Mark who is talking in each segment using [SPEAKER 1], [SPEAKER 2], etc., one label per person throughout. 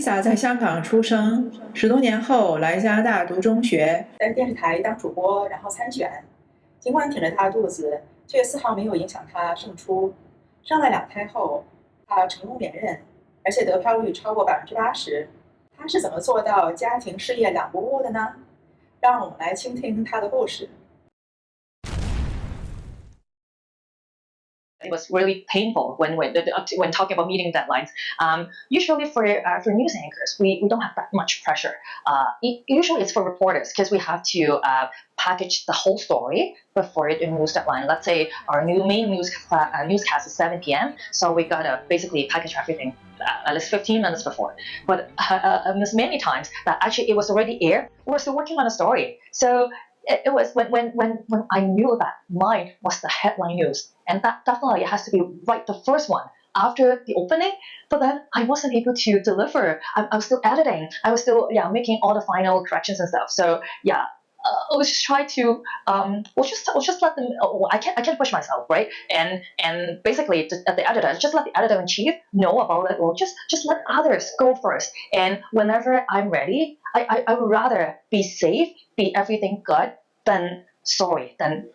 [SPEAKER 1] Isa 在香港出生，10多年后来加拿大读中学，在电视台当主播，然后参选。尽管挺着她的肚子，却丝毫没有影响她胜出。生了2胎后，她成功连任，而且得票率超过80%。她是怎么做到家庭事业两不误的呢？让我们来倾听她的故事。
[SPEAKER 2] It was really painful when talking about meeting deadlines. Usually for news anchors, we don't have that much pressure. Usually it's for reporters because we have to package the whole story before the news deadline. Let's say our main newscast is 7 p.m. So we gotta basically package everything at least 15 minutes before. But there's many times that actually it was already aired. We're still working on a story. So it was when I knew that mine was the headline news, and that definitely has to be right the first one after the opening. But then I wasn't able to deliver. I was still editing. I was still making all the final corrections and stuff. So I was just trying to we'll just let them. I can't push myself, right? And basically the editor, just let the editor in chief know about it, or just let others go first. And whenever I'm ready, I would rather be safe, be everything good than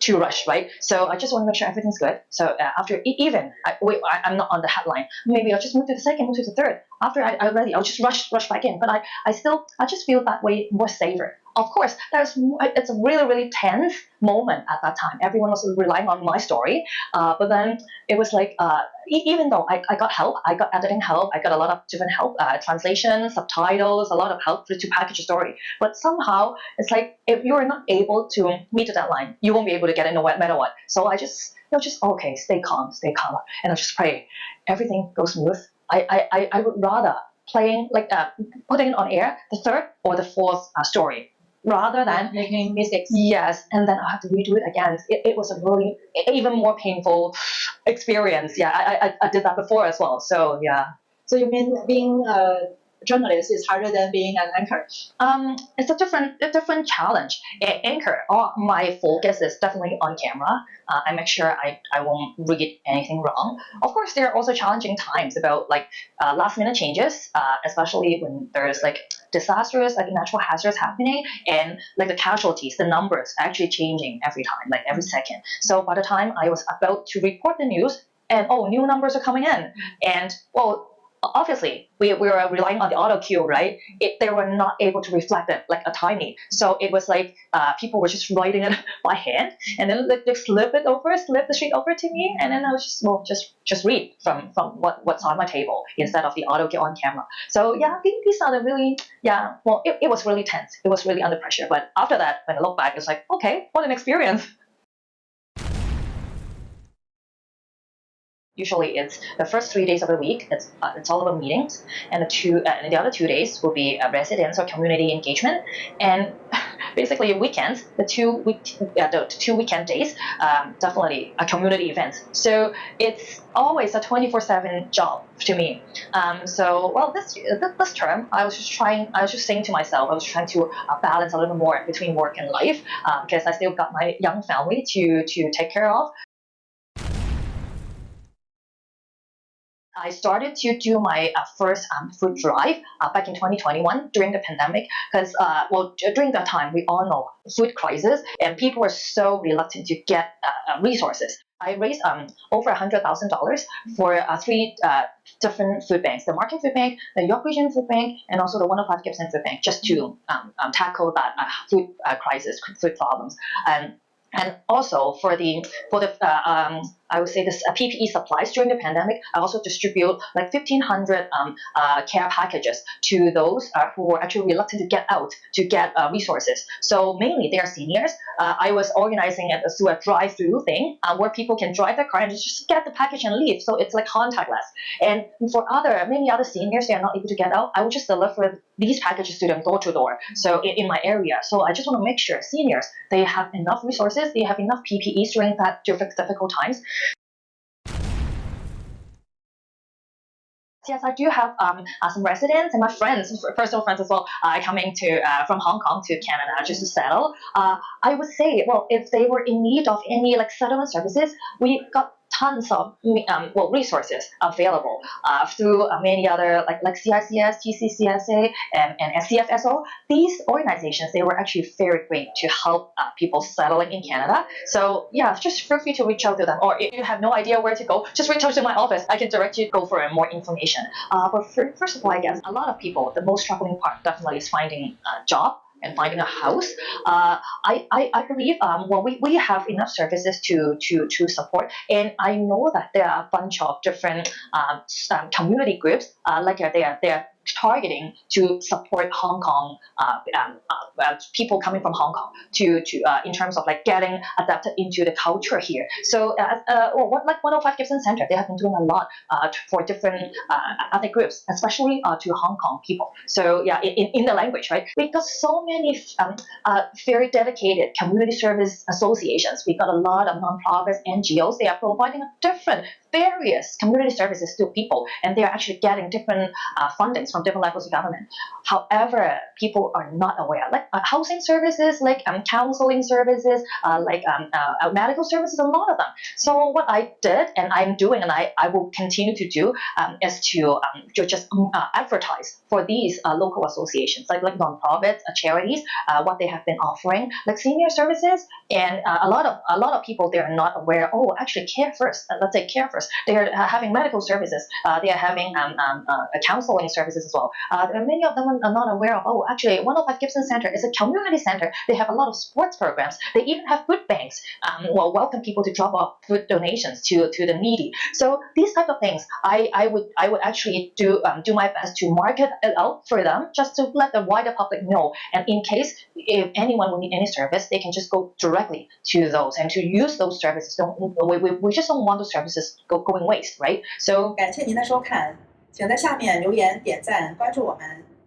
[SPEAKER 2] too rushed, right? So I just want to make sure everything's good. So after I'm not on the headline, maybe I'll just move to the second, move to the third. After I'm ready, I'll just rush back in. But I just feel that way more safer. Of course, it's a really, really tense moment at that time. Everyone was relying on my story. But then it was like, even though I got help, I got editing help, I got a lot of different help, translation, subtitles, a lot of help to package a story. But somehow, it's like, if you're not able to meet the deadline, you won't be able to get it no matter what. So I just okay, stay calm. And I just pray everything goes smooth. I would rather putting it on air, the third or the fourth story, rather than
[SPEAKER 3] making mistakes.
[SPEAKER 2] Yes, and then I have to redo it again. It was a really even more painful experience. Yeah, I did that before as well. So yeah.
[SPEAKER 3] So you mean being a journalist is harder than being an anchor?
[SPEAKER 2] It's a different challenge. Anchor, my focus is definitely on camera. I make sure I won't read anything wrong. Of course, there are also challenging times about last minute changes, especially when there's disasters, natural hazards happening, and the casualties, the numbers are actually changing every time, every second. So by the time I was about to report the news, and new numbers are coming in, and obviously, we were relying on the auto cue, right? They were not able to reflect it a tiny. So it was people were just writing it by hand, and then they slip the sheet over to me, and then I was just read from what's on my table instead of the auto cue on camera. So these are the really it was really tense. It was really under pressure. But after that, when I look back, it's like, okay, what an experience. Usually, it's the first 3 days of the week. It's all about meetings, and the other 2 days will be residence or community engagement. And basically, weekends, the two weekend days, definitely a community event. So it's always a 24/7 job to me. This term, I was just saying to myself, I was trying to balance a little more between work and life, because I still got my young family to take care of. I started to do my first food drive back in 2021 during the pandemic because, during that time, we all know food crisis and people were so reluctant to get resources. I raised over $100,000 for 3 different food banks: the Markham Food Bank, the York Region Food Bank, and also the 105 Gibson Food Bank, just to tackle that food crisis, food problems. And also for the I would say this PPE supplies during the pandemic, I also distribute 1,500 care packages to those who were actually reluctant to get out to get resources. So mainly they are seniors. I was organizing it through a drive-through thing where people can drive their car and just get the package and leave. So it's contactless. And for many other seniors, they are not able to get out. I would just deliver these packages to them door to door. So in my area. So I just want to make sure seniors, they have enough resources, they have enough PPEs during that difficult times. Yes, I do have some residents and my friends, personal friends as well, coming from Hong Kong to Canada just to settle. I would say, if they were in need of any settlement services, we got tons of resources available through many other like CICS, GCCSA, and CFSO. These organizations, they were actually very great to help people settling in Canada. So yeah, just feel free to reach out to them, or if you have no idea where to go, just reach out to my office. I can direct you to go for more information. But first of all, I guess a lot of people, the most struggling part definitely is finding a job and finding a house. I believe we have enough services to support, and I know that there are a bunch of different community groups like they are targeting to support Hong Kong people coming from Hong Kong to in terms of like getting adapted into the culture here. So like 105 Gibson Center, they have been doing a lot for different ethnic groups, especially to Hong Kong people. So yeah, in the language, right? We got so many very dedicated community service associations. We got a lot of nonprofits, NGOs. They are providing various community services to people, and they are actually getting different fundings from different levels of government. However, people are not aware, like housing services, like counseling services, like medical services, a lot of them. So what I did, and I'm doing, and I will continue to do, is to just advertise for these local associations, like nonprofits, charities, what they have been offering, like senior services, and a lot of people, they are not aware. Oh, actually, Care First. Let's say Care First. They are having medical services. They are having counseling services as well. Many of them are not aware of. Oh, actually, 105 Gibson Center is a community center. They have a lot of sports programs. They even have food banks. Welcome people to drop off food donations to the needy. So these type of things, I would actually do my best to market it out for them, just to let the wider public know. And in case if anyone will need any service, they can just go directly to those and to use those services. We just don't want those services going waste, right? So
[SPEAKER 1] 感谢您的收看，请在下面留言、点赞、关注我们。